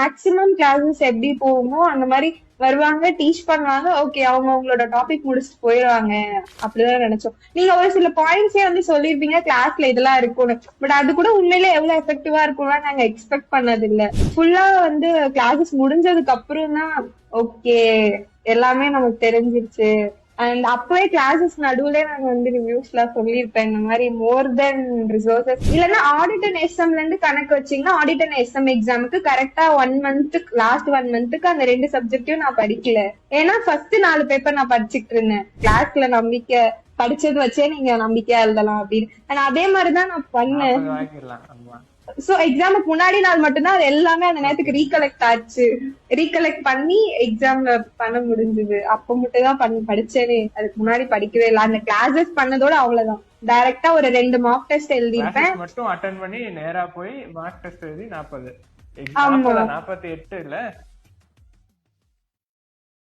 Maximum classes எப்படி போகுமோ அந்த மாதிரி வருவாங்க, டீச் பண்ணுவாங்க, ஓகே அவங்க அவங்களோட டாபிக் முடிச்சுட்டு போயிடுவாங்க. அப்படிதான் நினைச்சோம். நீங்க ஒரு சில பாயிண்ட்ஸே வந்து சொல்லிருப்பீங்க கிளாஸ்ல இதெல்லாம் இருக்கும்னு. பட் அது கூட உண்மையிலே எவ்வளவு எஃபெக்டிவா இருக்கும்னா நாங்க எக்ஸ்பெக்ட் பண்ணது இல்ல. ஃபுல்லா வந்து கிளாஸஸ் முடிஞ்சதுக்கு அப்புறம் தான் ஓகே எல்லாமே நமக்கு தெரிஞ்சிருச்சு. அண்ட் அப்பவே கிளாஸஸ் நடுவுல நாங்க வந்து ரிவ்யூஸ் எல்லாம் சொல்லியிருப்பேன், இந்த மாதிரி மோர் தென் ரிசோர்சஸ். இல்லைன்னா ஆடிட் அண்ட் எஸ்எம்ல இருந்து கணக்கு வச்சீங்கன்னா ஆடிட் அண்ட் எஸ்எம் எக்ஸாமுக்கு கரெக்டா 1 மந்த், லாஸ்ட் 1 மந்த்துக்கு அந்த 2 சப்ஜெக்டையும் நான் படிக்கல. ஏன்னா ஃபர்ஸ்ட் 4 பேப்பர் நான் படிச்சுட்டு இருந்தேன். கிளாஸ்ல நம்பிக்கை படிச்சது வச்சே நீங்க நம்பிக்கையா எழுதலாம் அப்படின்னு. ஆனா அதே மாதிரிதான் நான் பண்ணேன். சோ எக்ஸாமுக்கு முன்னாடி நாள் மட்டும்தான் அது எல்லாமே அந்த நேரத்துக்கு ரீகலெக்ட் ஆச்சு. ரீகலெக்ட் பண்ணி எக்ஸாம்ல பண்ண முடிஞ்சது. அப்ப மட்டும் தான் படிச்சேனே, அதுக்கு முன்னாடி படிக்கவே இல்லை. அந்த கிளாஸஸ் பண்ணதோட அவ்வளவுதான். டைரக்டா ஒரு 2 மார்க் டெஸ்ட் எழுதிருப்பேன் மட்டும் அட்டெண்ட் பண்ணி நேரா போய் மார்க் டெஸ்ட் எழுதி 40 48 இல்ல